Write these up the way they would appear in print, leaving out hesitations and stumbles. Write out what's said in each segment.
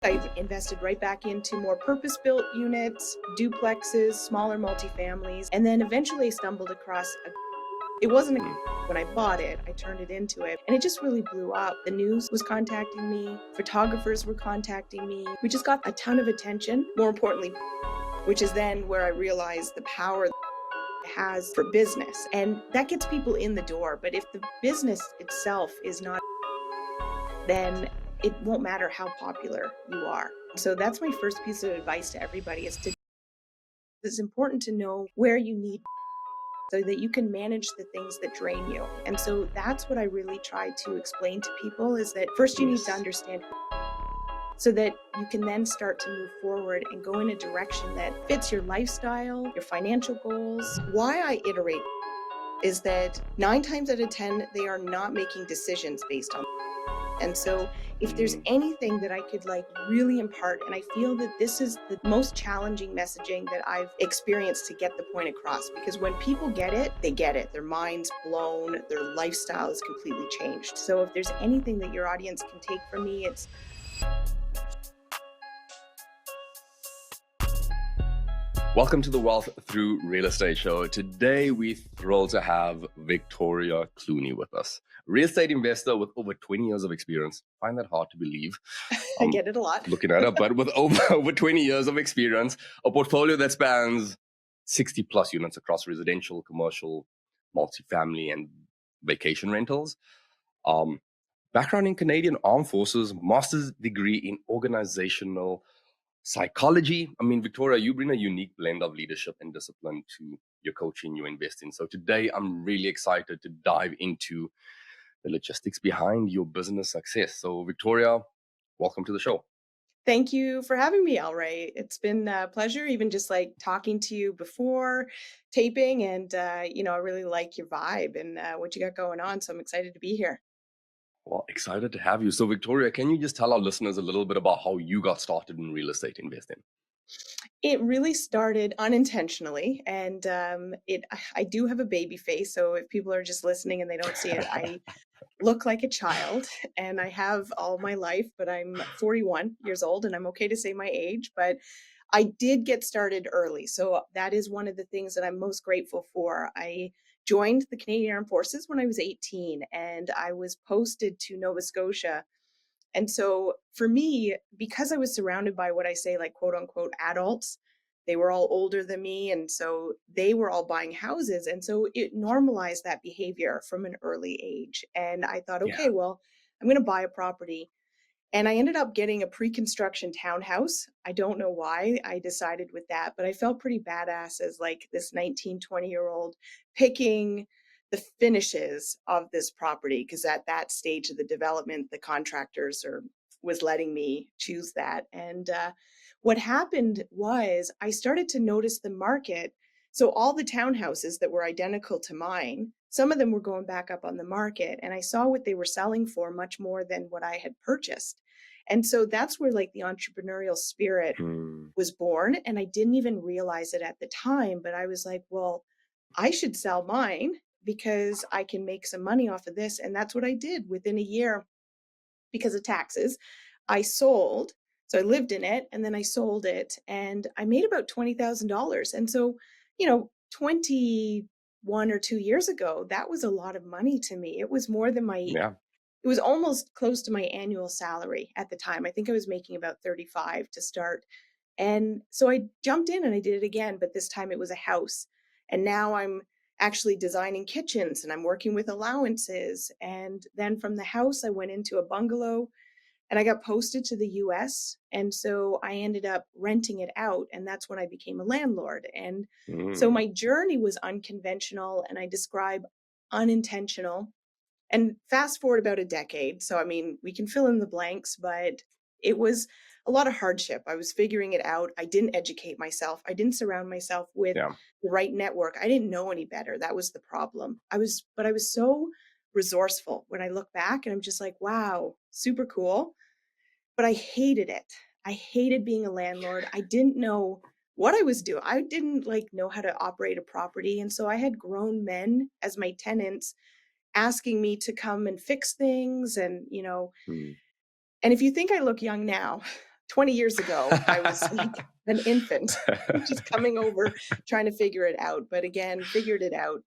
I've invested right back into more purpose-built units, duplexes, smaller multifamilies, and then eventually I stumbled across it wasn't Mm. when I bought it, I turned it into it, and it just really blew up. The news was contacting me, photographers were contacting me. We just got a ton of attention, more importantly, which is then where I realized the power it has for business, and that gets people in the door. But if the business itself is not, then it won't matter how popular you are. So that's my first piece of advice to everybody is to it's important to know where you need so that you can manage the things that drain you. And so that's what I really try to explain to people is that first you need to Yes. understand so that you can then start to move forward and go in a direction that fits your lifestyle, your financial goals. Why I iterate is that 9 times out of 10 they are not making decisions based on. And so if there's Mm. anything that I could like really impart, and I feel that this is the most challenging messaging that I've experienced to get the point across, because when people get it, they get it. Their mind's blown, their lifestyle is completely changed. So if there's anything that your audience can take from me, it's Welcome to the Wealth Through Real Estate Show. Today, we're thrilled to have Victoria Clooney with us. Real estate investor with over 20 years of experience. Find that hard to believe. I I'm get it a lot. looking at her, but with over 20 years of experience, a portfolio that spans 60 plus units across residential, commercial, multifamily, and vacation rentals. Um, Background in Canadian Armed Forces, master's degree in organizational psychology. I mean, Victoria, you bring a unique blend of leadership and discipline to your coaching you invest in. So today, I'm really excited to dive into the logistics behind your business success. So, Victoria, welcome to the show. Thank you for having me, Alray. It's been a pleasure, even just like talking to you before taping. And, I really like your vibe and what you got going on. So I'm excited to be here. Well, excited to have you. So, Victoria, can you just tell our listeners a little bit about how you got started in real estate investing? It really started unintentionally, and I do have a baby face, so if people are just listening and they don't see it, I look like a child, and I have all my life, but I'm 41 years old, and I'm okay to say my age, but I did get started early, so that is one of the things that I'm most grateful for. I joined the Canadian Armed Forces when I was 18, and I was posted to Nova Scotia. And so for me, because I was surrounded by what I say, like quote unquote adults, they were all older than me. And so they were all buying houses. And so it normalized that behavior from an early age. And I thought, Yeah. okay, well, I'm going to buy a property. And I ended up getting a pre-construction townhouse. I don't know why I decided with that, but I felt pretty badass as like this 19, 20-year-old picking the finishes of this property because at that stage of the development, the contractors are was letting me choose that. And what happened was I started to notice the market. So all the townhouses that were identical to mine, some of them were going back up on the market, and I saw what they were selling for much more than what I had purchased. And so that's where like the entrepreneurial spirit Hmm. was born. And I didn't even realize it at the time, but I was like, well, I should sell mine because I can make some money off of this. And that's what I did within a year because of taxes. I sold. So I lived in it and then I sold it and I made about $20,000. And so, 21 or 2 years ago, that was a lot of money to me. It was more than Yeah. it was almost close to my annual salary at the time. I think I was making about 35 to start. And so I jumped in and I did it again, but this time it was a house. And now I'm actually designing kitchens and I'm working with allowances. And then from the house, I went into a bungalow and I got posted to the US. And so I ended up renting it out. And that's when I became a landlord. And so Hmm. my journey was unconventional and I describe unintentional. And fast forward about a decade. So, I mean, we can fill in the blanks, but it was a lot of hardship. I was figuring it out. I didn't educate myself. I didn't surround myself with Yeah. the right network. I didn't know any better. That was the problem. But I was so resourceful when I look back and I'm just like, wow, super cool. But I hated it. I hated being a landlord. I didn't know what I was doing. I didn't like know how to operate a property. And so I had grown men as my tenants asking me to come and fix things and Hmm. and if you think I look young now, 20 years ago, I was like an infant, just coming over, trying to figure it out. But again, figured it out.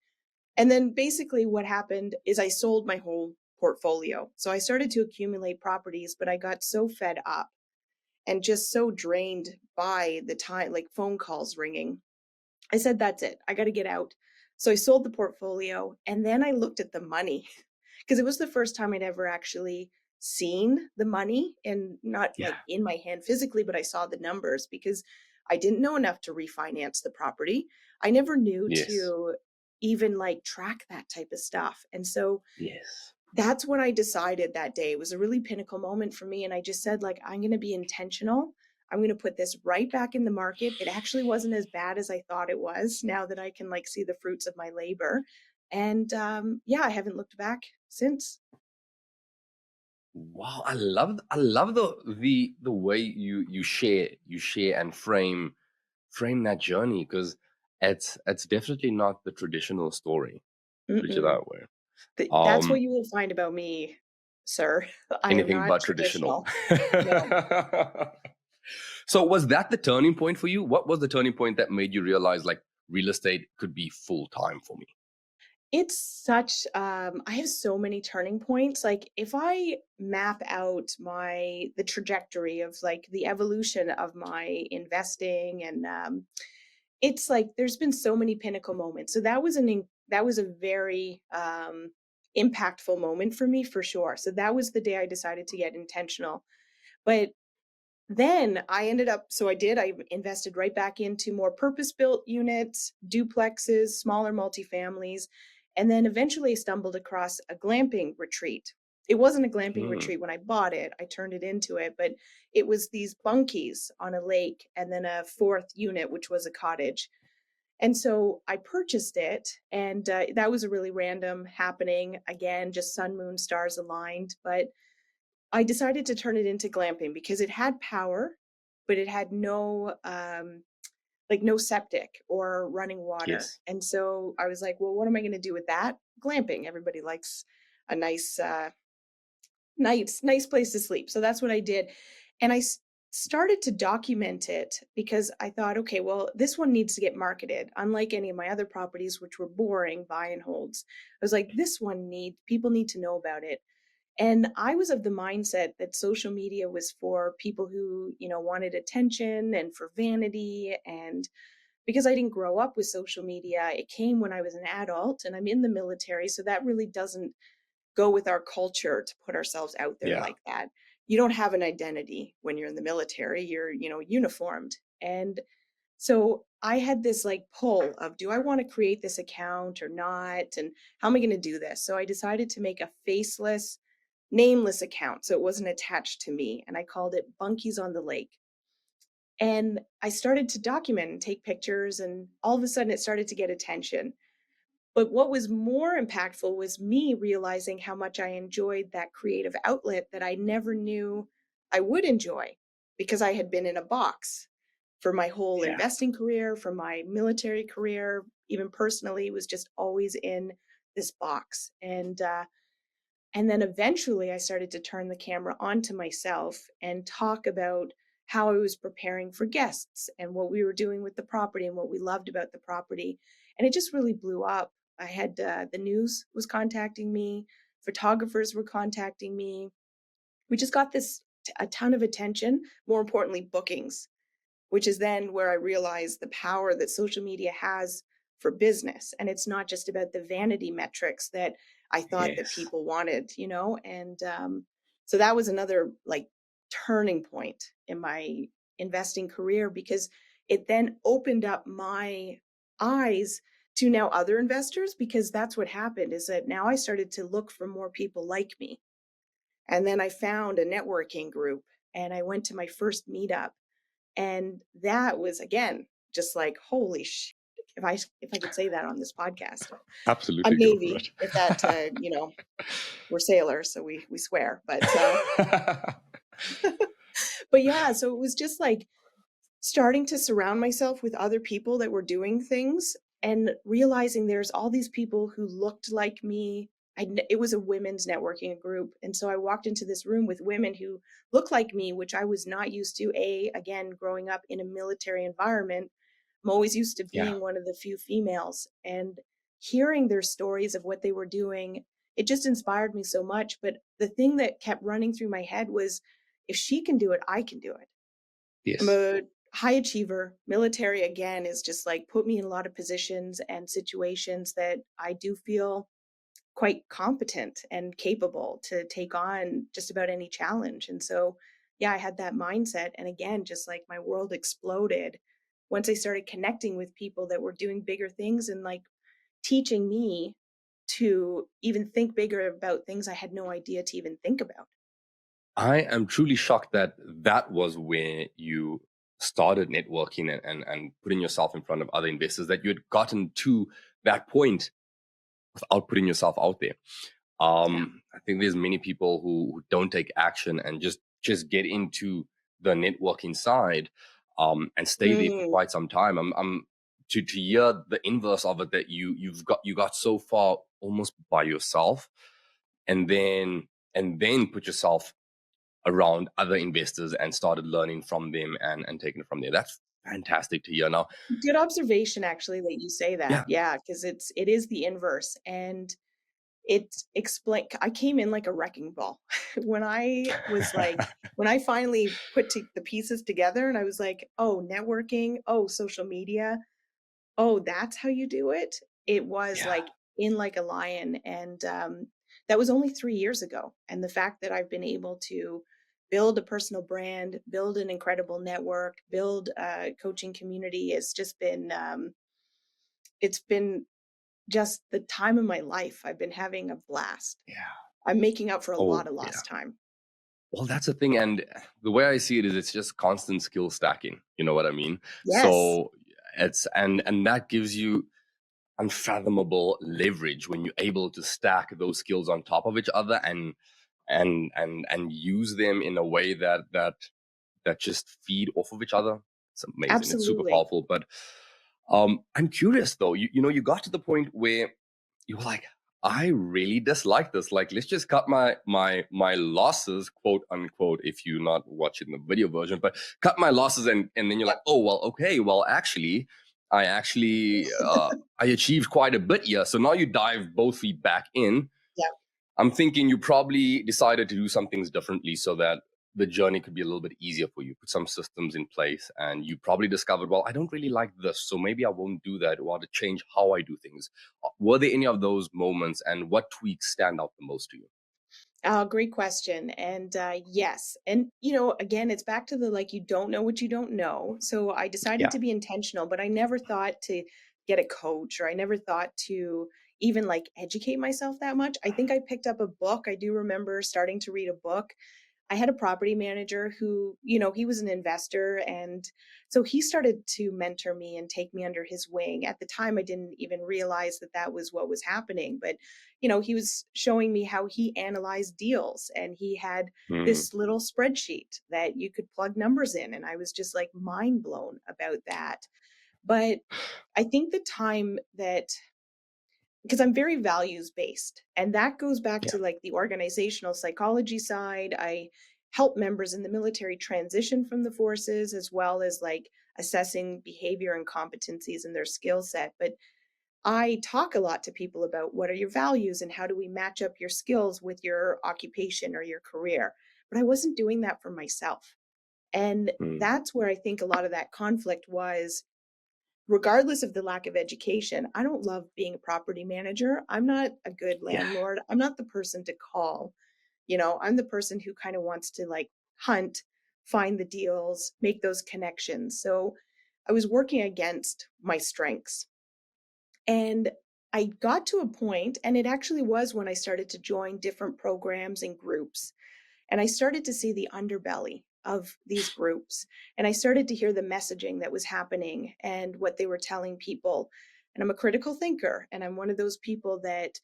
And then basically what happened is I sold my whole portfolio. So I started to accumulate properties, but I got so fed up and just so drained by the time, like phone calls ringing. I said, that's it. I got to get out. So I sold the portfolio and then I looked at the money because it was the first time I'd ever actually seen the money and not Yeah. like in my hand physically, but I saw the numbers because I didn't know enough to refinance the property. I never knew Yes. to even like track that type of stuff. And so Yes. that's when I decided that day. It was a really pinnacle moment for me. And I just said, like, I'm going to be intentional. I'm going to put this right back in the market. It actually wasn't as bad as I thought it was now that I can like see the fruits of my labor. And yeah, I haven't looked back since. Wow, I love the way you share and frame that journey, because it's definitely not the traditional story. Put it Mm-mm. that way. That's what Um, you will find about me, sir. I am anything not but traditional. traditional. No. So was that the turning point for you? What was the turning point that made you realize like real estate could be full time for me? It's such I have so many turning points. Like if I map out the trajectory of like the evolution of my investing and it's like there's been so many pinnacle moments. So that was a very impactful moment for me for sure. So that was the day I decided to get intentional. But then I ended up so I invested right back into more purpose-built units, duplexes, smaller multifamilies, and then eventually stumbled across a glamping retreat. It wasn't a glamping Hmm. retreat when I bought it, I turned it into it, but it was these bunkies on a lake and then a fourth unit, which was a cottage. And so I purchased it, and that was a really random happening. Again, just sun, moon, stars aligned, but I decided to turn it into glamping because it had power, but it had no like no septic or running water. Yes. And so I was like, well, what am I going to do with that? Glamping. Everybody likes a nice place to sleep. So that's what I did. And started to document it because I thought, okay, well, this one needs to get marketed. Unlike any of my other properties, which were boring buy and holds. I was like, this one people need to know about it. And I was of the mindset that social media was for people who, wanted attention and for vanity. And because I didn't grow up with social media, it came when I was an adult and I'm in the military. So that really doesn't go with our culture to put ourselves out there Yeah. like that. You don't have an identity when you're in the military, you're, uniformed. And so I had this like pull of do I want to create this account or not? And how am I going to do this? So I decided to make a faceless, nameless account. So it wasn't attached to me. And I called it Bunkies on the Lake. And I started to document and take pictures. And all of a sudden it started to get attention. But what was more impactful was me realizing how much I enjoyed that creative outlet that I never knew I would enjoy because I had been in a box for my whole Yeah. investing career, for my military career, even personally, was just always in this box. And then eventually I started to turn the camera onto myself and talk about how I was preparing for guests and what we were doing with the property and what we loved about the property. And it just really blew up. I had the news was contacting me, photographers were contacting me. We just got a ton of attention, more importantly, bookings, which is then where I realized the power that social media has for business. And it's not just about the vanity metrics that I thought that Yes. people wanted, And so that was another like turning point in my investing career because it then opened up my eyes to now other investors because that's what happened is that now I started to look for more people like me. And then I found a networking group and I went to my first meetup and that was again just like, holy sh! If I could say that on this podcast, a Absolutely, go for Navy. it. If that, we're sailors, so we swear. But yeah, so it was just like starting to surround myself with other people that were doing things and realizing there's all these people who looked like me, it was a women's networking group, and so I walked into this room with women who looked like me, which I was not used to. Again, growing up in a military environment, I'm always used to Yeah. being one of the few females, and hearing their stories of what they were doing, it just inspired me so much. But the thing that kept running through my head was, if she can do it, I can do it. I'm Yes. a high achiever. Military, again, is just like put me in a lot of positions and situations that I do feel quite competent and capable to take on just about any challenge. And so, yeah, I had that mindset. And again, just like my world exploded once I started connecting with people that were doing bigger things and like teaching me to even think bigger about things I had no idea to even think about. I am truly shocked that that was where you started networking and putting yourself in front of other investors, that you had gotten to that point without putting yourself out there. Yeah. I think there's many people who don't take action and just get into the networking side, and stay there for Mm. quite some time. I'm to hear the inverse of it, that you got so far almost by yourself, and then put yourself around other investors and started learning from them and taking it from there. That's fantastic to hear. Now, Good observation, actually, that you say that. yeah. Yeah, because it is the inverse, and it explain I came in like a wrecking ball. When I was like when I finally put the pieces together and I was like, "Oh, networking, oh, social media, oh, that's how you do it." It was Yeah. like in like a lion, and, that was only 3 years ago, and the fact that I've been able to build a personal brand, build an incredible network, build a coaching community, has just been, it's been just the time of my life. I've been having a blast. Yeah. I'm making up for a lot Oh, of yeah. lost time. Well, that's the thing, and the way I see it is it's just constant skill stacking. You know what I mean? Yes, So it's and that gives you unfathomable leverage when you're able to stack those skills on top of each other and use them in a way that just feed off of each other. It's amazing. It's super absolutely. powerful. But I'm curious though. You got to the point where you were like, I really dislike this. Like, let's just cut my losses, quote unquote, if you're not watching the video version, but cut my losses, and then you're Yep, like, oh well, okay, well I achieved quite a bit here. So now you dive both feet back in. yep. I'm thinking you probably decided to do some things differently so that the journey could be a little bit easier for you. Put some systems in place, and you probably discovered, well, I don't really like this, so maybe I won't do that, or to change how I do things. Were there any of those moments, and what tweaks stand out the most to you? Great question. And yes. And, again, it's back to the like, you don't know what you don't know. So I decided Yeah. to be intentional, but I never thought to get a coach, or I never thought to even like educate myself that much. I think I picked up a book. I do remember starting to read a book. I had a property manager who, he was an investor. And so he started to mentor me and take me under his wing. At the time, I didn't even realize that that was what was happening. But, he was showing me how he analyzed deals, and he had Mm, this little spreadsheet that you could plug numbers in. And I was just like mind blown about that. But I think the time that because I'm very values based. And that goes back yeah. to like the organizational psychology side. I help members in the military transition from the forces, as well as like assessing behavior and competencies in their skill set. But I talk a lot to people about what are your values and how do we match up your skills with your occupation or your career. But I wasn't doing that for myself. And Mm, that's where I think a lot of that conflict was. Regardless of the lack of education, I don't love being a property manager. I'm not a good yeah. landlord. I'm not the person to call. I'm the person who kind of wants to like hunt, find the deals, make those connections. So I was working against my strengths. And I got to a point, and it actually was when I started to join different programs and groups, and I started to see the underbelly of these groups. And I started to hear the messaging that was happening and what they were telling people. And I'm a critical thinker. And I'm one of those people that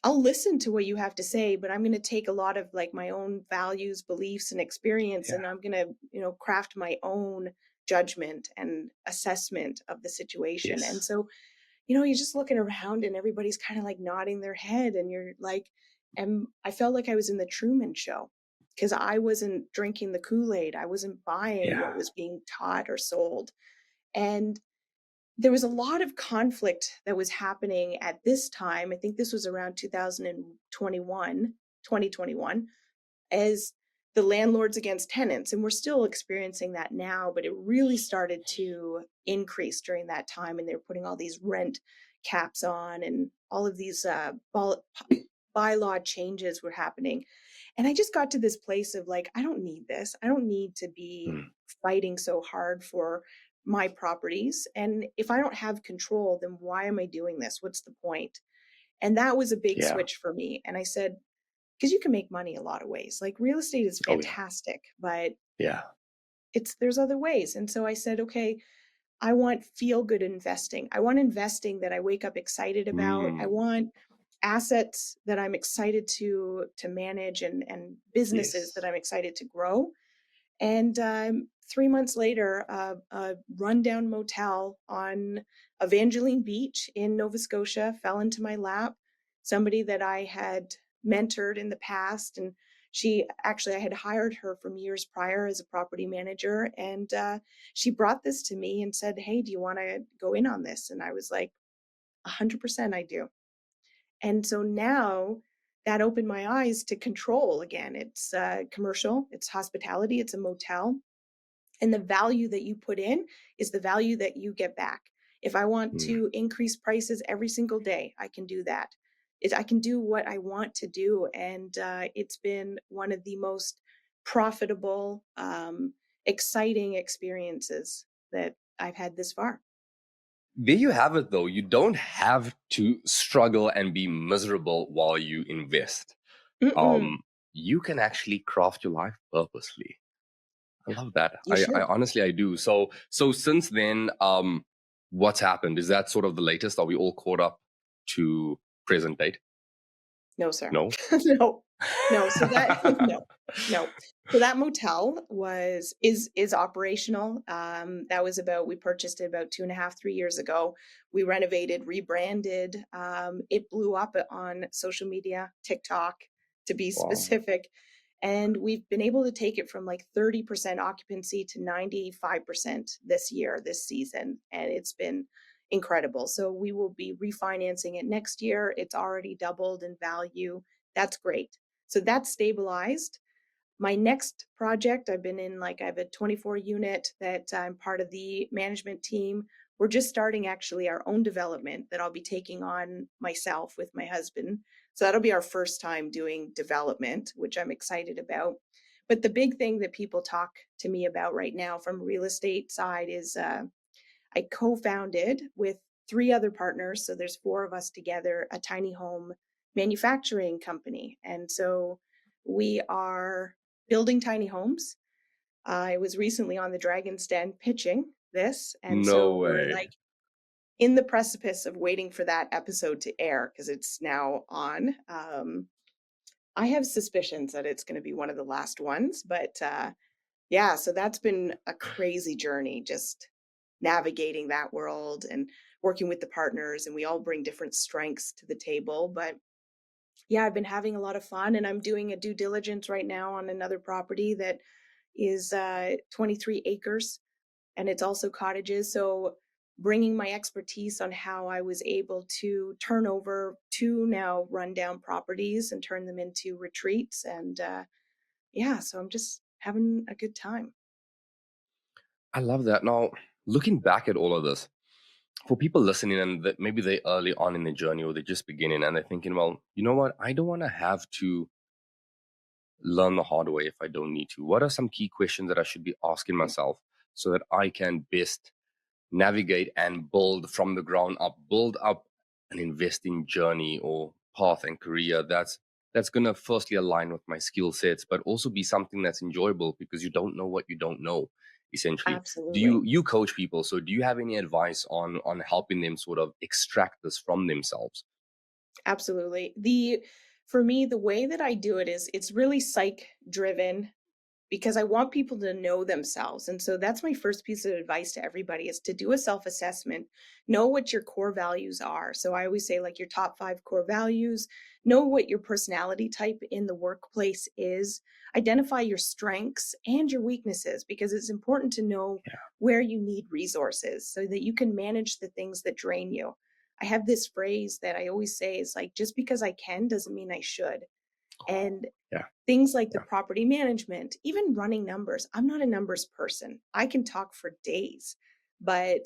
I'll listen to what you have to say, but I'm going to take a lot of like my own values, beliefs, and experience. Yeah. And I'm going to, craft my own judgment and assessment of the situation. And Yes. so you're just looking around and everybody's kind of like nodding their head and you're like, and I felt like I was in the Truman Show because I wasn't drinking the Kool-Aid. I wasn't buying Yeah. what was being taught or sold. And there was a lot of conflict that was happening at this time. I think this was around 2021, as the landlords against tenants. And we're still experiencing that now, but it really started to increase during that time. And they were putting all these rent caps on and all of these bylaw changes were happening. And I just got to this place of like, I don't need this. I don't need to be Mm. fighting so hard for my properties. And if I don't have control, then why am I doing this? What's the point? And that was a big Yeah. switch for me. And I said, because you can make money a lot of ways. Like real estate is Oh yeah. fantastic, but Yeah. there's other ways. And so I said, okay, I want feel good investing. I want investing that I wake up excited about. I Mm. want assets that I'm excited to manage and businesses that Yes. I'm excited to grow. And 3 months later, a rundown motel on Evangeline Beach in Nova Scotia fell into my lap. Somebody that I had mentored in the past, and I had hired her from years prior as a property manager, and she brought this to me and said, "Hey, do you want to go in on this?" And I was like, "100% I do." And so now that opened my eyes to control again. It's commercial, it's hospitality, it's a motel, and the value that you put in is the value that you get back. If I want Mm. to increase prices every single day, I can do that. I can do what I want to do. And it's been one of the most profitable, exciting experiences that I've had this far. There you have it, though. You don't have to struggle and be miserable while you invest. Mm-mm. Um, you can actually craft your life purposely. I love that. You I should. honestly I do. So since then, what's happened? Is that sort of the latest? Are we all caught up to present date? No, sir. No. No, no. So that no, no. So that motel is operational. That was about we purchased it about 2.5, 3 years ago. We renovated, rebranded. It blew up on social media, TikTok, to be Wow. specific. And we've been able to take it from like 30% occupancy to 95% this year, this season. And it's been incredible. So we will be refinancing it next year. It's already doubled in value. That's great. So that's stabilized. My next project, I have a 24 unit that I'm part of the management team. We're just starting actually our own development that I'll be taking on myself with my husband. So that'll be our first time doing development, which I'm excited about. But the big thing that people talk to me about right now from real estate side is I co-founded with three other partners, so there's four of us together, a tiny home manufacturing company. And so we are building tiny homes. I was recently on the Dragon's Den pitching this, and No so we're way. like in the precipice of waiting for that episode to air because it's now on. I have suspicions that it's going to be one of the last ones, but yeah, so that's been a crazy journey, just navigating that world and working with the partners, and we all bring different strengths to the table. But yeah, I've been having a lot of fun, and I'm doing a due diligence right now on another property that is 23 acres, and it's also cottages. So bringing my expertise on how I was able to turn over two now rundown properties and turn them into retreats. And yeah, so I'm just having a good time. I love that. Now, looking back at all of this, for people listening and that maybe they early on in the journey or they're just beginning and they're thinking, well, you know what? I don't want to have to learn the hard way if I don't need to. What are some key questions that I should be asking myself so that I can best navigate and build from the ground up, build up an investing journey or path and career that's going to firstly align with my skill sets, but also be something that's enjoyable because you don't know what you don't know. Essentially, do you Absolutely. you coach people? So, do you have any advice on helping them sort of extract this from themselves? Absolutely. For me, the way that I do it is it's really psych driven. because I want people to know themselves. And so that's my first piece of advice to everybody is to do a self-assessment, know what your core values are. So I always say like your top 5 core values, know what your personality type in the workplace is, identify your strengths and your weaknesses because it's important to know Yeah. where you need resources so that you can manage the things that drain you. I have this phrase that I always say is like just because I can doesn't mean I should. Oh, And yeah. things like the Yeah. property management, even running numbers. I'm not a numbers person. I can talk for days, but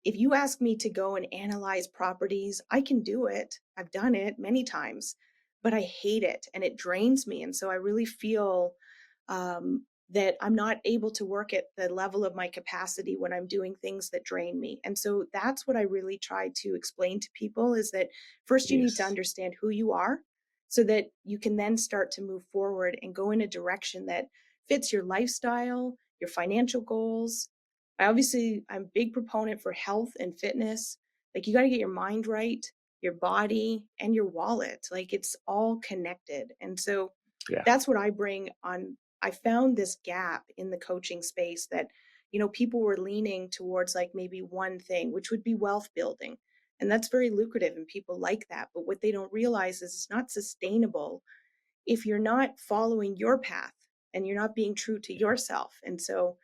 if you ask me to go and analyze properties, I can do it. I've done it many times, but I hate it and it drains me. And so I really feel that I'm not able to work at the level of my capacity when I'm doing things that drain me. And so that's what I really try to explain to people is that first you need to Yes. understand who you are so that you can then start to move forward and go in a direction that fits your lifestyle, your financial goals. I'm a big proponent for health and fitness. Like you got to get your mind right, your body, and your wallet. Like it's all connected. And so Yeah. that's what I bring on. I found this gap in the coaching space that, people were leaning towards like maybe one thing, which would be wealth building. And that's very lucrative and people like that. But what they don't realize is it's not sustainable if you're not following your path and you're not being true to Yeah. yourself. And so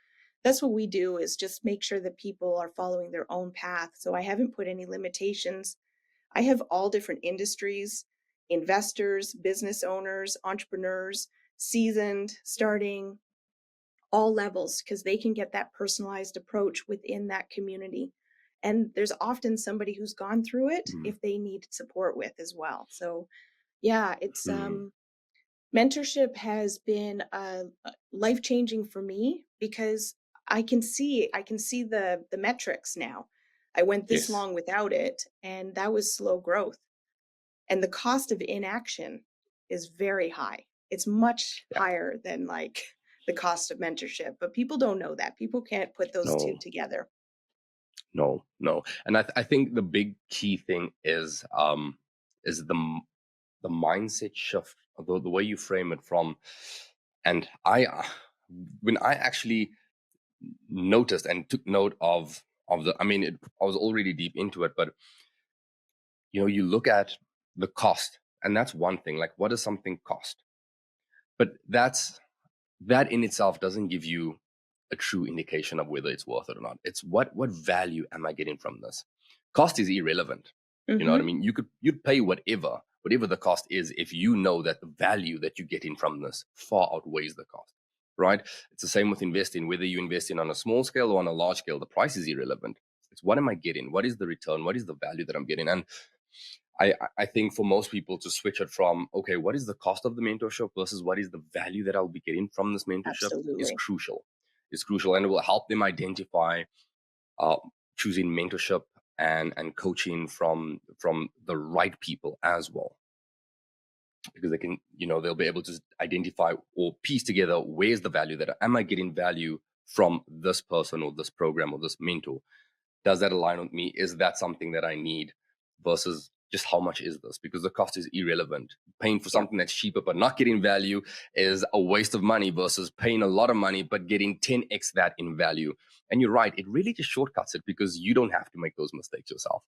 that's what we do is just make sure that people are following their own path. So I haven't put any limitations. I have all different industries, investors, business owners, entrepreneurs, seasoned, starting, all levels, because they can get that personalized approach within that community. And there's often somebody who's gone through it Mm. if they need support with as well. So yeah, it's Mm. mentorship has been life changing for me because I can see the metrics now. I went this Yes. long without it, and that was slow growth. And the cost of inaction is very high. It's much Yeah. higher than like the cost of mentorship, but people don't know that. People can't put those two No. together. No. No. And I think the big key thing is the mindset shift, the way you frame it from, and when I actually noticed and took note of the, I mean, I was already deep into it, but you look at the cost, and that's one thing. Like, what does something cost? But that in itself doesn't give you a true indication of whether it's worth it or not. It's what value am I getting from this? Cost is irrelevant. You know what I Hmm. mean? You'd pay whatever the cost is if you know that the value that you're getting from this far outweighs the cost. Right? It's the same with investing, whether you invest in on a small scale or on a large scale, the price is irrelevant. It's what am I getting? What is the return? What is the value that I'm getting? And I think for most people to switch it from, okay, what is the cost of the mentorship versus what is the value that I'll be getting from this mentorship is Absolutely. crucial. It's crucial, and it will help them identify uh, choosing mentorship and coaching from the right people as well, because they can, they'll be able to identify or piece together where's the value, that am I getting value from this person or this program or this mentor. Does that align with me? Is that something that I need versus just how much is this? Because the cost is irrelevant. Paying for Yeah. something that's cheaper but not getting value is a waste of money versus paying a lot of money but getting 10x that in value. And you're right, it really just shortcuts it because you don't have to make those mistakes yourself.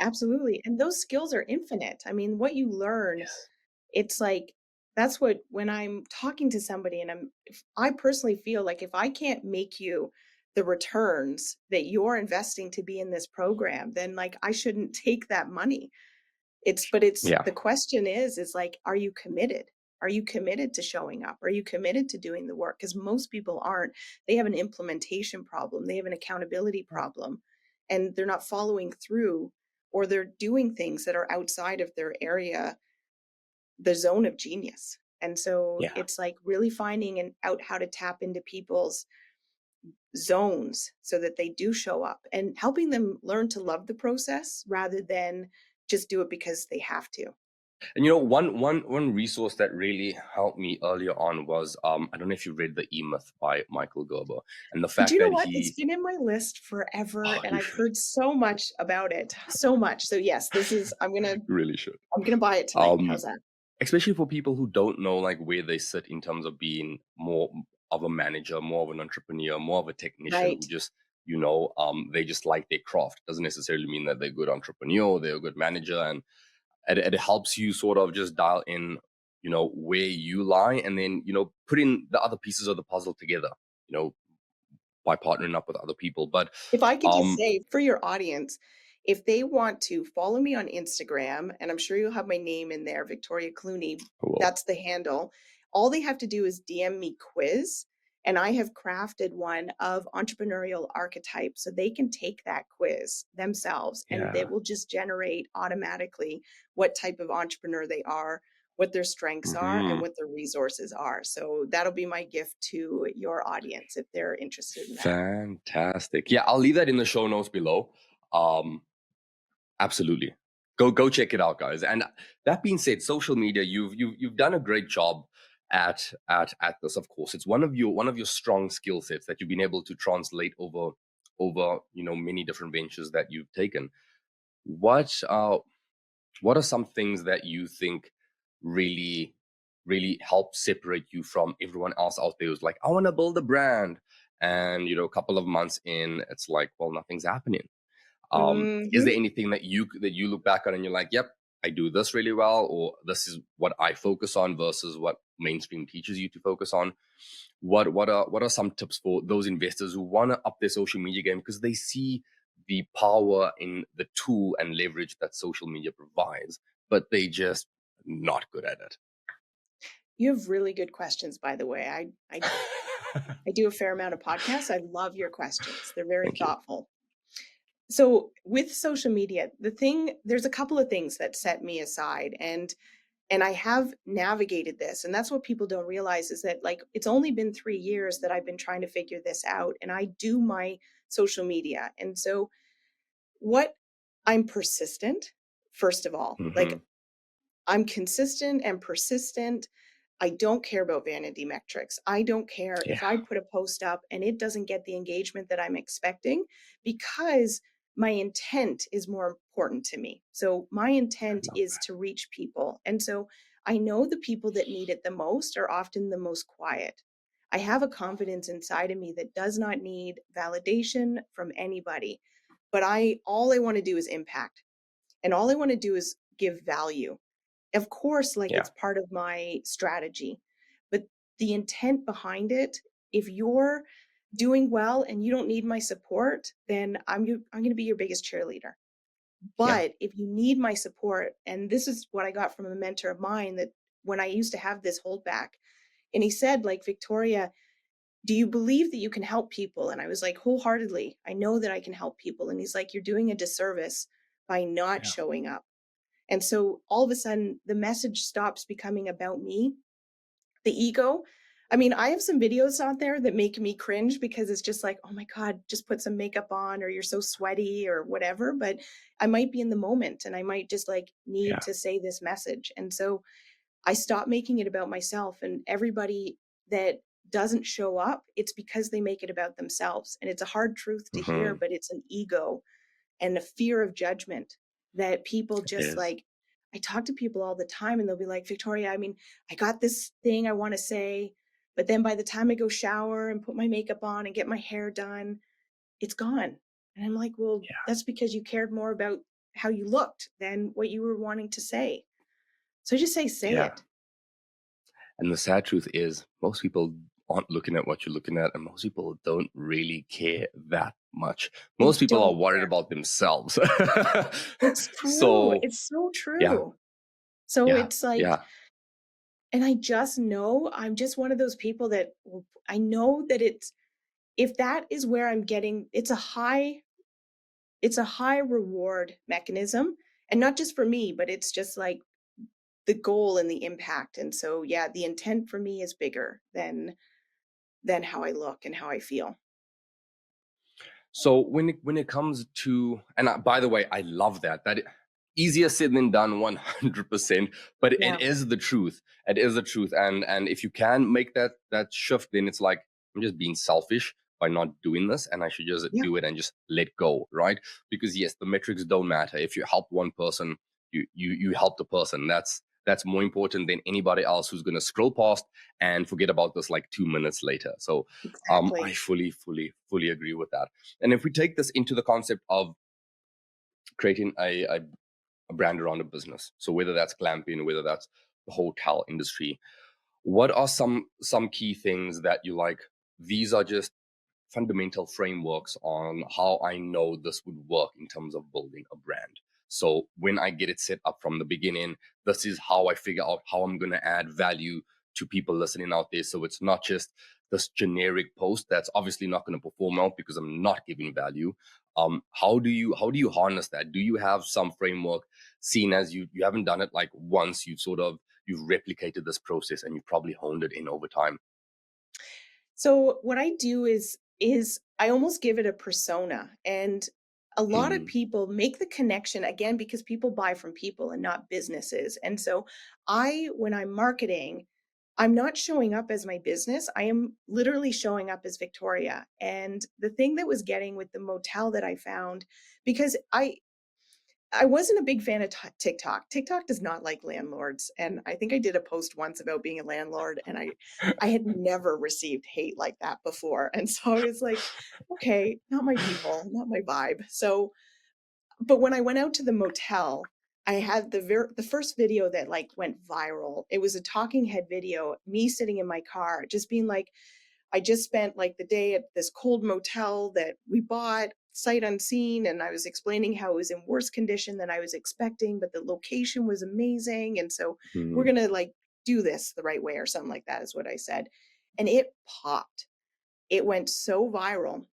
Absolutely. And those skills are infinite. I mean, what you learn, Yes. it's like that's what when I'm talking to somebody and if I personally feel like if I can't make you the returns that you're investing to be in this program, then like I shouldn't take that money. But it's Yeah. the question is like, are you committed? Are you committed to showing up? Are you committed to doing the work? Because most people aren't. They have an implementation problem, they have an accountability problem, and they're not following through, or they're doing things that are outside of their area, the zone of genius. And so Yeah. it's like really finding out how to tap into people's zones so that they do show up and helping them learn to love the process rather than just do it because they have to. And one resource that really helped me earlier on was I don't know if you read The E-Myth by Michael Gerber, and the Do fact you know that what? It's he been in my list forever oh, and you I've should. heard so much about it. So much. So yes, this is You really should. I'm gonna buy it tonight. Um How's that? Especially for people who don't know like where they sit in terms of being more of a manager, more of an entrepreneur, more of a technician who Right. just, they just like their craft. Doesn't necessarily mean that they're a good entrepreneur, they're a good manager. And it helps you sort of just dial in, where you lie, and then, put in the other pieces of the puzzle together, you know, by partnering up with other people. But If I could just um, say for your audience, if they want to follow me on Instagram, and I'm sure you'll have my name in there, Victoria Clooney, well, that's the handle. All they have to do is DM me quiz, and I have crafted one of entrepreneurial archetypes so they can take that quiz themselves and they yeah. will just generate automatically what type of entrepreneur they are, what their strengths are, and Hmm. what their resources are. So that'll be my gift to your audience if they're interested in that. Fantastic. Yeah, I'll leave that in the show notes below. Um, Absolutely. Go check it out, guys. And that being said, social media, you've done a great job at this. Of course, it's one of your strong skill sets that you've been able to translate over many different ventures that you've taken. What are some things that you think really really help separate you from everyone else out there who's like, I want to build a brand, and a couple of months in, it's like, well, nothing's happening. Is there Mhm. anything that you look back on and you're like, yep, I do this really well, or this is what I focus on versus what mainstream teaches you to focus on? What are some tips for those investors who want to up their social media game because they see the power in the tool and leverage that social media provides, but they just not good at You have really good questions, by the way. I it? I do a fair amount of podcasts. I love your questions. They're very Thank you. thoughtful. So, with social media, there's a couple of things that set me aside and I have navigated this, and that's what people don't realize is that like it's only been 3 years that I've been trying to figure this out and I do my social media. And so what I'm persistent first of all. Hmm. Like I'm consistent and persistent. I don't care about vanity metrics. I don't care if Yeah, I put a post up and it doesn't get the engagement that I'm expecting because my intent is more important to me. So my I intent love is to reach people. And so I know the people that need it the most are often the most quiet. I have a confidence inside of me that does not need validation from anybody. But I all I want to do is impact. And all I want to do is give value. Of course, like that. it's part of my strategy, but the intent behind it, if you're doing well and you don't need my support, then I'm going to be your biggest cheerleader. Yeah, But if you need my support, and this is what I got from a mentor of mine that when I used to have this holdback, and he said, like, Victoria, do you believe that you can help people? And I was like, wholeheartedly, I know that I can help people. And he's like, you're doing a disservice by not yeah. showing up. And so all of a sudden, the message stops becoming about me, the ego. I mean, I have some videos out there that make me cringe because it's just like, oh my God, just put some makeup on, or you're so sweaty, or whatever. But I might be in the moment and I might just like need Yeah. to say this message. And so I stopped making it about myself. And everybody that doesn't show up, it's because they make it about themselves. And it's a hard truth to hear, Hmm. but it's an ego and a fear of judgment that people It just is. like I talk to people all the time and they'll be like, Victoria, I mean, I got this thing I want to say, but then by the time I go shower and put my makeup on and get my hair done, it's gone. And I'm like, well, Yeah, that's because you cared more about how you looked than what you were wanting to say. So I just say yeah. it. And the sad truth is, most people aren't looking at what you're looking at, and most people don't really care that much. They Most people are don't worried care. about themselves. It's true. So, It's so yeah, true. So yeah, it's like, yeah. and I just know I'm just one of those people that I know that it's if that is where I'm getting it's a high reward mechanism, and not just for me, but it's just like the goal and the impact. And so yeah, the intent for me is bigger than how I look and how I feel. So when it comes to, and by the way, I love that easier said than done, 100%, but Yeah. it is the truth. It is the truth. And if you can make that shift, then it's like, I'm just being selfish by not doing this, and I should just Yeah. do it and just let go, right? Because yes, the metrics don't matter. If you help one person, you help the person. that's more important than anybody else who's going to scroll past and forget about this like 2 minutes later. So I Exactly. fully agree with that. And if we take this into the concept of creating a brand around a business, so whether that's glamping, whether that's the hotel industry, what are some key things that you like? These are just fundamental frameworks on how I know this would work in terms of building a brand. So when I get it set up from the beginning, this is how I figure out how I'm going to add value to people listening out there. So it's not just this generic post that's obviously not going to perform out because I'm not giving value. How do you harness that? Do you have some framework, seeing as you haven't done it like once, you've replicated this process and you've probably honed it in over time? So what I do is I almost give it a persona, and a lot of Mm, people make the connection again because people buy from people and not businesses. And so I when I'm marketing, I'm not showing up as my business. I am literally showing up as Victoria. And the thing that was getting with the motel that I found, because I wasn't a big fan of TikTok. TikTok does not like landlords, and I think I did a post once about being a landlord, and I had never received hate like that before, and so I was like, "Okay, not my people, not my vibe." So, but when I went out to the motel, I had the first video that, like, went viral. It was a talking head video, me sitting in my car, just being like, I just spent like the day at this cold motel that we bought sight unseen. And I was explaining how it was in worse condition than I was expecting, but the location was amazing. And so we're mm, going to like do this the right way or something like that is what I said. And it popped. It went so viral.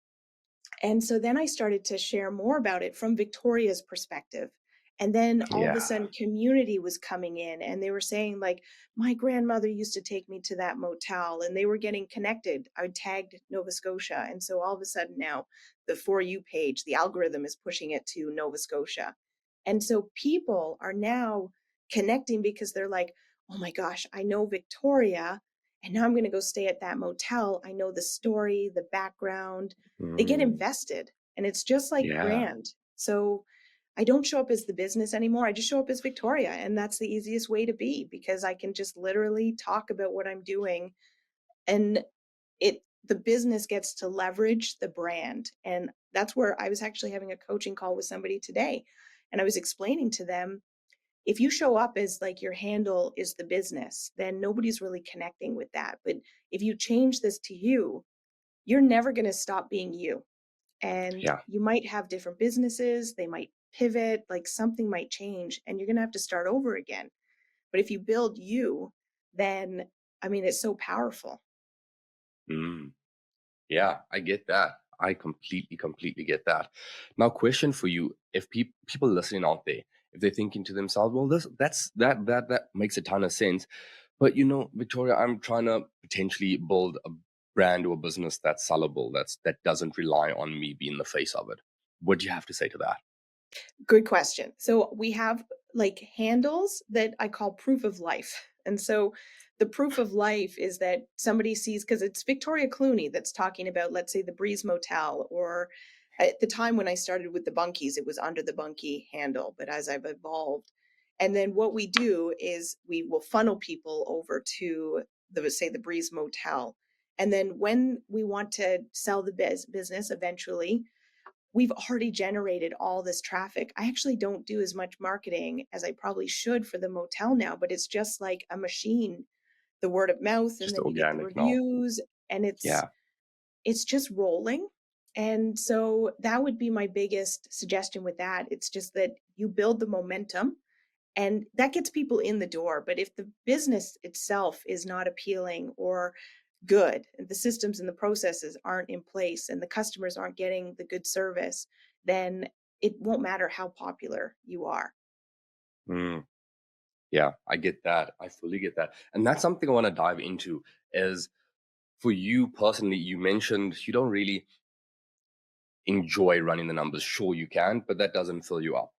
And so then I started to share more about it from Victoria's perspective. And then all of a yeah. sudden, community was coming in and they were saying, like, my grandmother used to take me to that motel, and they were getting connected. I tagged Nova Scotia. And so all of a sudden now, the For You page, the algorithm is pushing it to Nova Scotia. And so people are now connecting because they're like, oh my gosh, I know Victoria. And now I'm going to go stay at that motel. I know the story, the background, they get Mm, invested, and it's just like yeah. brand. So I don't show up as the business anymore. I just show up as Victoria, and that's the easiest way to be because I can just literally talk about what I'm doing, and the business gets to leverage the brand. And that's where I was actually having a coaching call with somebody today, and I was explaining to them, if you show up as like your handle is the business, then nobody's really connecting with that. But if you change this to you, you're never going to stop being you, and Yeah. you might have different businesses, they might pivot, like something might change and you're going to have to start over again. But if you build you, then I mean it's so powerful. Mm, yeah, I get that. I completely get that. Now, question for you: if people listening out there, if they're thinking to themselves, "Well, that makes a ton of sense," but Victoria, I'm trying to potentially build a brand or a business that's sellable, that doesn't rely on me being the face of it. What do you have to say to that? Good question. So we have like handles that I call proof of life. And so the proof of life is that somebody sees, because it's Victoria Clooney that's talking about, let's say, the Breeze Motel, or at the time when I started with the Bunkies, it was under the Bunkie handle. But as I've evolved, and then what we do is we will funnel people over to say, the Breeze Motel. And then when we want to sell the business eventually, we've already generated all this traffic. I actually don't do as much marketing as I probably should for the motel now, but it's just like a machine, the word of mouth, and Just then you get the organic now. reviews, and Yeah. it's just rolling. And so that would be my biggest suggestion with that. It's just that you build the momentum and that gets people in the door. But if the business itself is not appealing or good, the systems and the processes aren't in place, and the customers aren't getting the good service, then it won't matter how popular you are. Mm. Yeah, I get that. I fully get that. And that's something I want to dive into is, for you personally, you mentioned you don't really enjoy running the numbers. Sure you can, but that doesn't fill you up.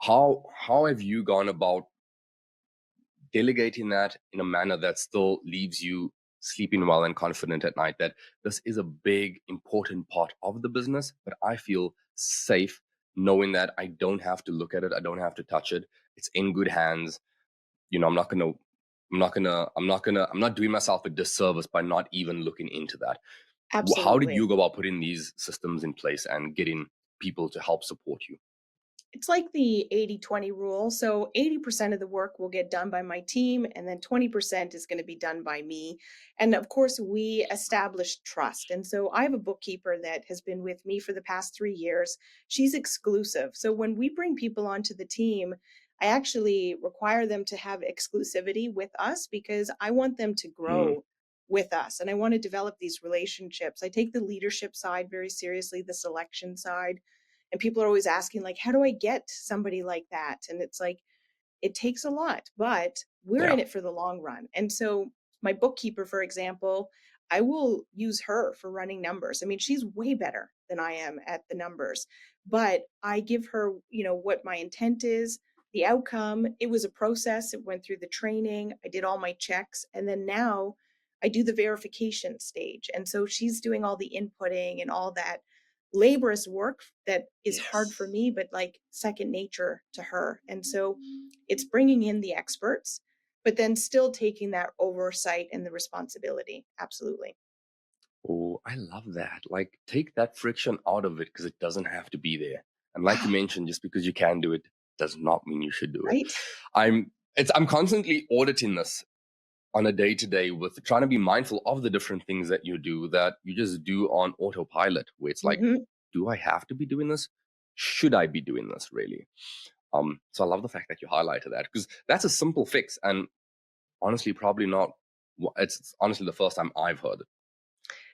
How have you gone about delegating that in a manner that still leaves you sleeping well and confident at night that this is a big important part of the business, but I feel safe knowing that I don't have to look at it, I don't have to touch it. It's in good hands. I'm not going to, I'm not doing myself a disservice by not even looking into that. How did Absolutely. you go about putting these systems in place and getting people to help support you? It's like the 80-20 rule. So 80% of the work will get done by my team, and then 20% is going to be done by me. And of course, we established trust. And so I have a bookkeeper that has been with me for the past 3 years. She's exclusive. So when we bring people onto the team, I actually require them to have exclusivity with us because I want them to Mm, grow with us and I want to develop these relationships. I take the leadership side very seriously, the selection side, and people are always asking like, how do I get somebody like that? And it's like, it takes a lot, but we're yeah. in it for the long run. And so my bookkeeper, for example, I will use her for running numbers. I mean, she's way better than I am at the numbers, but I give her, what my intent is, the outcome. It was a process. It went through the training. I did all my checks. And then now I do the verification stage. And so she's doing all the inputting and all that laborious work that is hard for Yes. me, but like second nature to her. And so it's bringing in the experts, but then still taking that oversight and the responsibility. Absolutely. Oh, I love that. Like, take that friction out of it because it doesn't have to be there. And like you Yeah. mentioned, just because you can do it does not mean you should do it. Right. I'm constantly auditing this on a day to day with trying to be mindful of the different things that you do that you just do on autopilot, where it's like, Hmm. do I have to be doing this? Should I be doing this really? So I love the fact that you highlighted that because that's a simple fix, and honestly, probably not. It's honestly the first time I've heard it,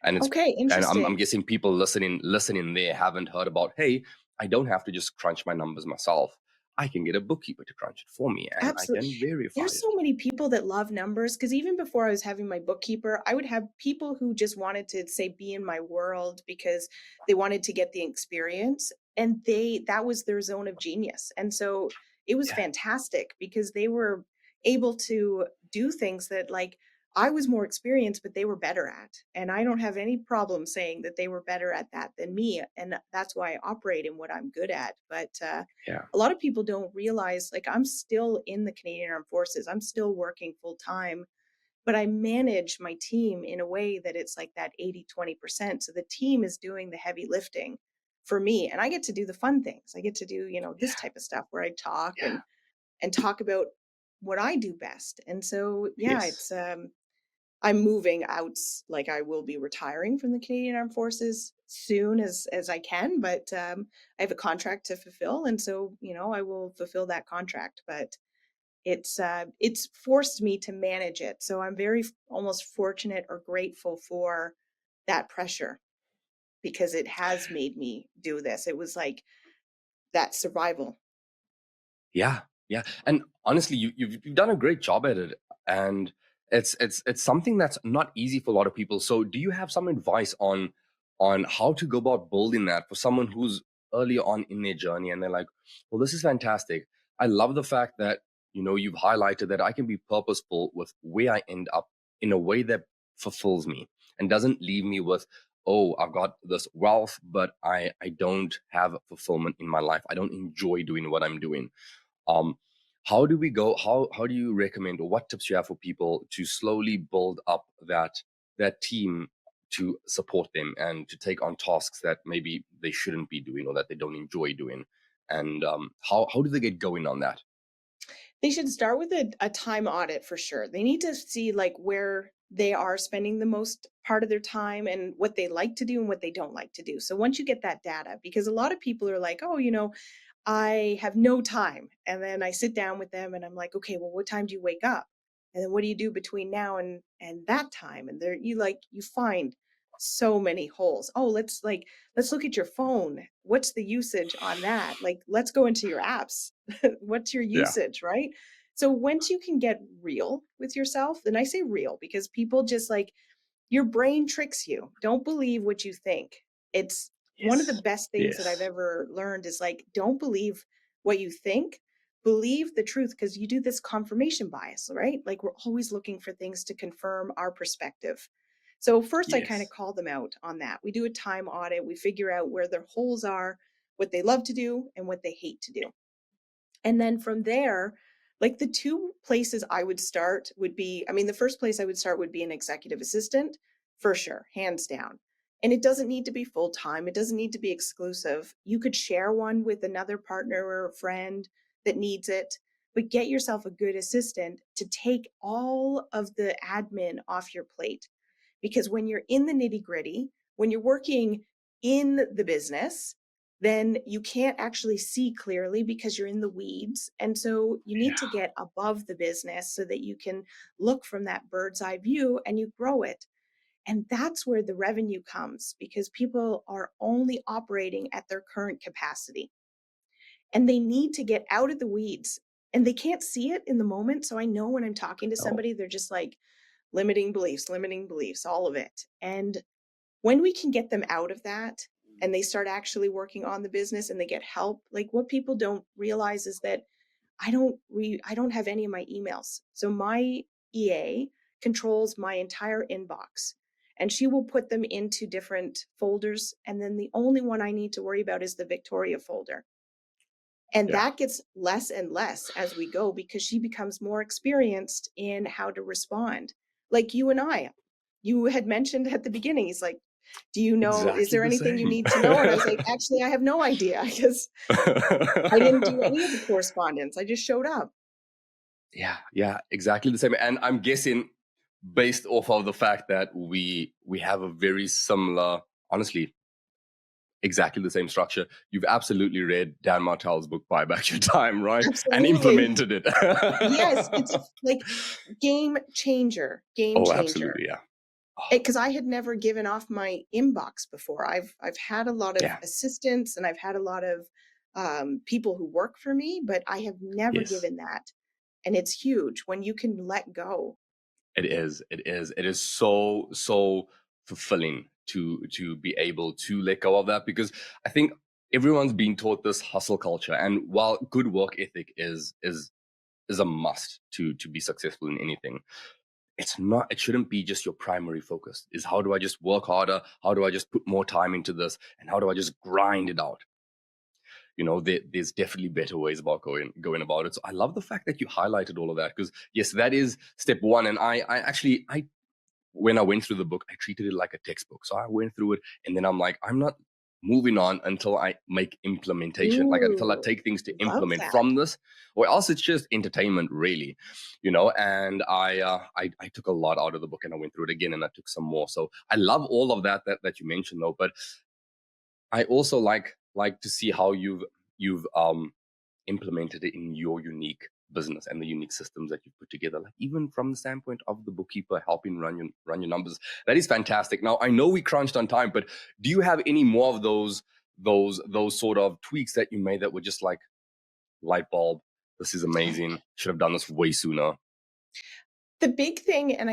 and it's Okay. and I'm Interesting. guessing people listening there haven't heard about. Hey, I don't have to just crunch my numbers myself. I can get a bookkeeper to crunch it for me, and I Absolutely. can verify There's it. so many people that love numbers because even before I was having my bookkeeper, I would have people who just wanted to say be in my world because they wanted to get the experience and that was their zone of genius. And so it was Yeah. fantastic because they were able to do things that like I was more experienced, but they were better at. And I don't have any problem saying that they were better at that than me. And that's why I operate in what I'm good at. But Yeah. a lot of people don't realize like I'm still in the Canadian Armed Forces. I'm still working full time, but I manage my team in a way that it's like that 80-20%. So the team is doing the heavy lifting for me and I get to do the fun things. I get to do, this Yeah. type of stuff where I talk Yeah. and talk about what I do best. And so yeah, Yes. it's I'm moving out, like I will be retiring from the Canadian Armed Forces soon as I can, but I have a contract to fulfill, and so I will fulfill that contract. But it's forced me to manage it, so I'm very almost fortunate or grateful for that pressure because it has made me do this. It was like that survival. Yeah, yeah, and honestly, you've done a great job at it, and it's something that's not easy for a lot of people. So, do you have some advice on how to go about building that for someone who's early on in their journey and they're like, "Well, this is fantastic. I love the fact that you've highlighted that I can be purposeful with where I end up in a way that fulfills me and doesn't leave me with." Oh, I've got this wealth, but I don't have fulfillment in my life. I don't enjoy doing what I'm doing. um, how do we go? How do you recommend, or what tips you have for people to slowly build up that team to support them and to take on tasks that maybe they shouldn't be doing or that they don't enjoy doing? And how do they get going on that? They should start with a time audit for sure. They need to see like where they are spending the most part of their time and what they like to do and what they don't like to do. So once you get that data, because a lot of people are like, oh, I have no time. And then I sit down with them and I'm like, okay, well, what time do you wake up? And then what do you do between now and that time? And there you find so many holes. Oh, let's look at your phone. What's the usage on that? Like let's go into your apps. What's your Yeah. usage, right? So once you can get real with yourself, and I say real because people just like your brain tricks you. Don't believe what you think. It's one of the Yes. best things that I've Yes. ever learned is like, don't believe what you think, believe the truth because you do this confirmation bias, right? Like we're always looking for things to confirm our perspective. So first I kind of Yes. call them out on that. We do a time audit, we figure out where their holes are, what they love to do and what they hate to do. And then from there, Like the two places I would start would be, I mean, the first place I would start would be an executive assistant, for sure, hands down. And it doesn't need to be full time, it doesn't need to be exclusive. You could share one with another partner or a friend that needs it, but get yourself a good assistant to take all of the admin off your plate. Because when you're in the nitty gritty, when you're working in the business, then you can't actually see clearly because you're in the weeds. And so you need to Yeah. get above the business so that you can look from that bird's eye view and you grow it. And that's where the revenue comes because people are only operating at their current capacity and they need to get out of the weeds and they can't see it in the moment. So I know when I'm talking to Oh, somebody, they're just like limiting beliefs, all of it. And when we can get them out of that and they start actually working on the business and they get help, like what people don't realize is that I don't have any of my emails. So my EA controls my entire inbox and she will put them into different folders and then the only one I need to worry about is the Victoria folder. And yeah. that gets less and less as we go because she becomes more experienced in how to respond. Like you and I, you had mentioned at the beginning, he's like, do you know, is Exactly there the anything you same. need to know? And I was like, actually, I have no idea because I didn't do any of the correspondence. I just showed up. Yeah, yeah, exactly the same. And I'm guessing, based off of the fact that we have a very similar, honestly, exactly the same structure. You've absolutely read Dan Martell's book "Buy Back Your Time," right? And Absolutely. implemented it. Yes, it's a like game Oh, changer. absolutely, yeah. Oh, Because I had never given off my inbox before. I've had a lot of yeah, assistants and I've had a lot of people who work for me, but I have never yes. given that. And it's huge when you can let go. It is. It is. It is so so fulfilling to be able to let go of that because I think everyone's been taught this hustle culture, and while good work ethic is a must to be successful in anything, it's not. It shouldn't be just your primary focus. Is how do I just work harder? How do I just put more time into this? And how do I just grind it out? There's definitely better ways about going about it. So I love the fact that you highlighted all of that because yes, that is step one. And I actually I when I went through the book, I treated it like a textbook. So I went through it and then I'm like, I'm not moving on until I make implementation, like until I Ooh, take things to love implement that. from this, or else it's just entertainment, really, And I took a lot out of the book and I went through it again and I took some more. So I love all of that you mentioned though, but I also like to see how you've implemented it in your unique business and the unique systems that you've put together. Like even from the standpoint of the bookkeeper helping run your numbers, that is fantastic. Now I know we crunched on time, but do you have any more of those sort of tweaks that you made that were just like light bulb? This is amazing. Should have done this way sooner. The big thing, and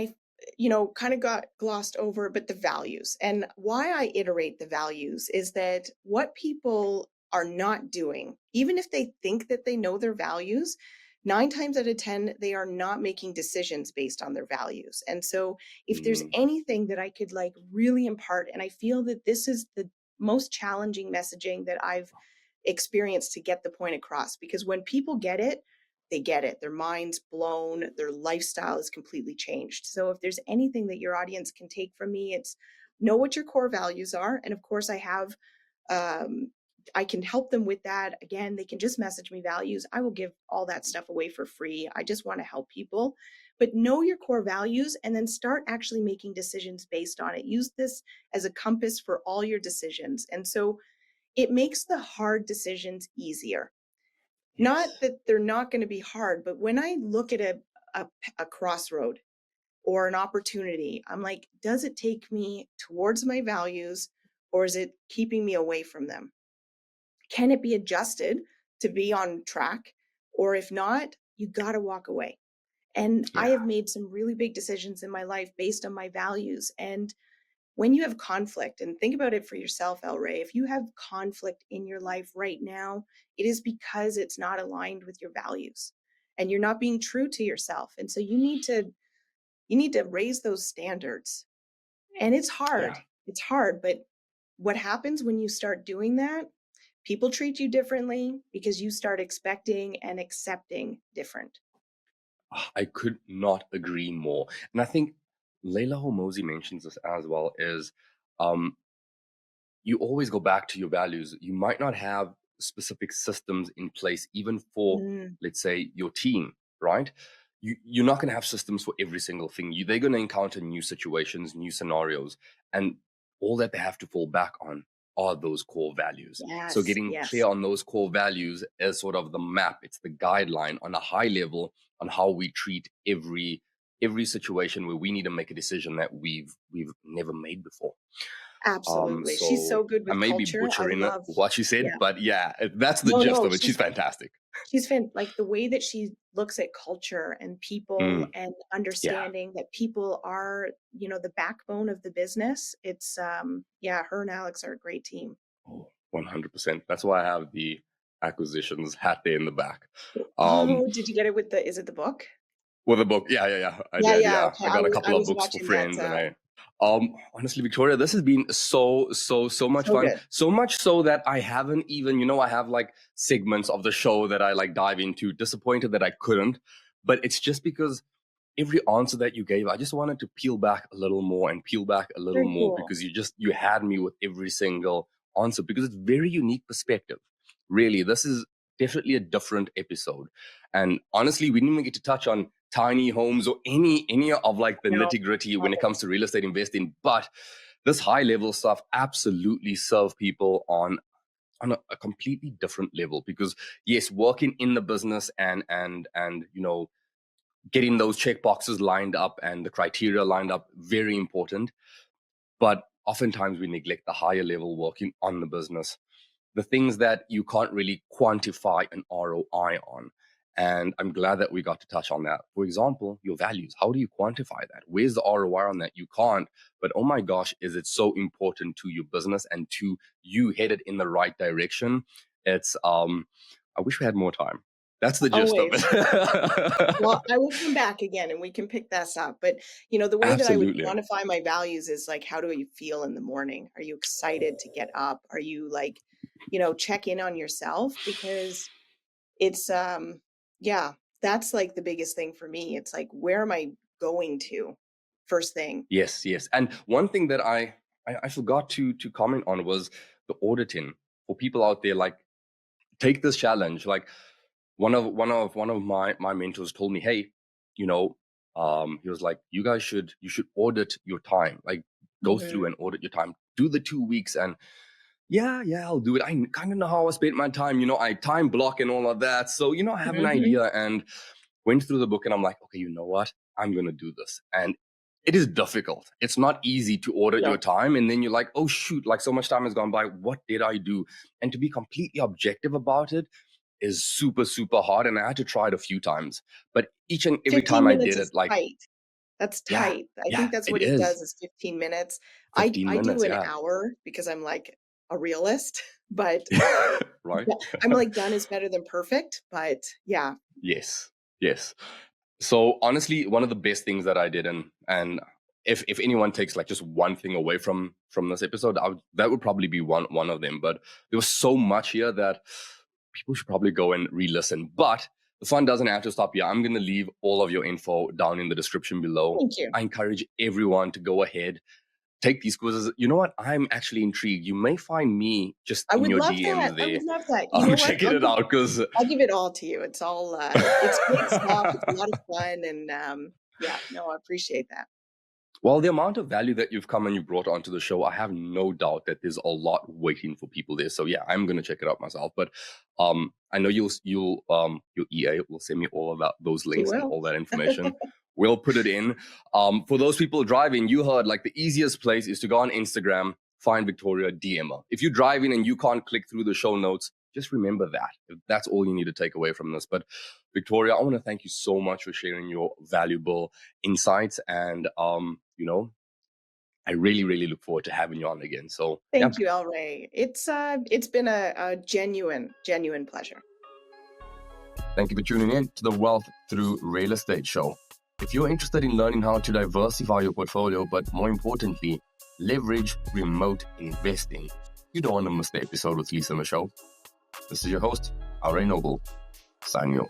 kind of got glossed over, but the values. And why I iterate the values is that what people are not doing, even if they think that they know their values, 9 times out of 10, they are not making decisions based on their values. And so if there's Mm, anything that I could like really impart, and I feel that this is the most challenging messaging that I've experienced to get the point across, because when people get it, they get it. Their mind's blown, their lifestyle is completely changed. So if there's anything that your audience can take from me, it's know what your core values are. And of course, um, I can help them with that. Again, they can just message me values. I will give all that stuff away for free. I just want to help people. But know your core values and then start actually making decisions based on it. Use this as a compass for all your decisions. And so it makes the hard decisions easier. Not yes. that they're not going to be hard, but when I look at a, a crossroad or an opportunity, I'm like, does it take me towards my values or is it keeping me away from them? Can it be adjusted to be on track? Or if not, you got to walk away. And I Yeah. have made some really big decisions in my life based on my values. And when you have conflict, and think about it for yourself, El Ray, if you have conflict in your life right now, it is because it's not aligned with your values and you're not being true to yourself. And so you need to raise those standards. And it's Yeah. hard. It's hard, but what happens when you start doing that? People treat you differently because you start expecting and accepting different. I could not agree more. And I think Leila Hormozi mentions this as well, is um, you always go back to your values. You might not have specific systems in place, even for, Mm, let's say, your team, right? You're not going to have systems for every single thing. They're going to encounter new situations, new scenarios, and all that they have to fall back on are those core values. So yes, getting clear yes, on those core values is sort of the map. It's the guideline on a high level on how we treat every situation where we need to make a decision that we've never made before. absolutely. She's So so good I with may be culture. I butchering love, what she said, yeah. but yeah, that's the No, gist no, of it. She's fantastic. like the way that she looks at culture and people Mm, and yeah, understanding that people are, the backbone of the business. It's yeah, her and Alex are a great team. oh, 100%. That's why I have the acquisitions hat there in the back. Um, Oh, did you get it with the is it the book? with a book, yeah, I Yeah, did. yeah, Yeah, okay. I I got a was I couple of was books for watching that, friends, and I honestly, Victoria, this has been so much so fun. good. So much so that I haven't even, I have like segments of the show that I like dive into. Disappointed that I couldn't, but it's just because every answer that you gave, I just wanted to peel back a little more and peel back a little Very more, cool. because you had me with every single answer, because it's very unique perspective. Really, this is definitely a different episode. And honestly, we didn't even get to touch on tiny homes or any of like the No, nitty gritty love when it it. comes to real estate investing. But this high level stuff absolutely serve people on a completely different level, because yes, working in the business and getting those check boxes lined up and the criteria lined up, very important. But oftentimes we neglect the higher level working on the business, the things that you can't really quantify an ROI on. And I'm glad that we got to touch on that. For example, your values. How do you quantify that? Where's the ROI on that? You can't. But oh my gosh, is it so important to your business and to you headed in the right direction? It's I wish we had more time. That's the gist of Always. it. Well, I will come back again and we can pick this up. But, the way that I would Absolutely. quantify my values is like, how do you feel in the morning? Are you excited to get up? Are you like, check in on yourself? Because it's, yeah, that's like the biggest thing for me. It's like, where am I going to first thing? Yes, yes. And one thing that I forgot to comment on was the auditing. For people out there, like, take this challenge. Like, one of my mentors told me, hey, you know, he was like, you should audit your time. Like, go through Mhm, and audit your time. Do the 2 weeks, and yeah, I'll do it. I kind of know how I spent my time. I time block and all of that. So, I have an mhm. idea, and went through the book, and I'm like, okay, you know what? I'm going to do this. And it is difficult. It's not easy to audit your No, time. And then you're like, oh, shoot, like so much time has gone by. What did I do? And to be completely objective about it is super, super hard. And I had to try it a few times. But each and every 15 time I minutes did it, is like, tight. That's yeah, tight. I think yeah, that's it what he is. does is 15 minutes. I 15 I do minutes. an Yeah. hour because I'm like a realist, but Right. yeah, I'm like done is better than perfect, but yeah. Yes. Yes. So honestly, one of the best things that I did, and if anyone takes like just one thing away from this episode, that would probably be one of them. But there was so much here that people should probably go and re-listen. But the fun doesn't have to stop here. I'm going to leave all of your info down in the description below. Thank you. I encourage everyone to go ahead, take these quizzes. You know what? I'm actually intrigued. You may find me just I in would your love that. DMs I there, would love that. You know what? checking it out, because I'll give it all to you. It's all it's great stuff. It's a lot of fun and yeah, no, I appreciate that. well, the amount of value that you've come and you brought onto the show, I have no doubt that there's a lot waiting for people there. So yeah, I'm gonna check it out myself. But I know your EA will send me all of those She links and will. all that information. We'll put it in. For those people driving, you heard like the easiest place is to go on Instagram, find Victoria, DM her. If you're driving and you can't click through the show notes, just remember that. That's all you need to take away from this. But Victoria, I want to thank you so much for sharing your valuable insights, and I really, really look forward to having you on again. So yeah, Thank you, El Rey. It's been a genuine pleasure. thank you for tuning in to the Wealth Through Real Estate Show. If you're interested in learning how to diversify your portfolio, but more importantly, leverage remote investing, you don't want to miss the episode with Lisa Michaud. This is your host, Alray Noble, signing off.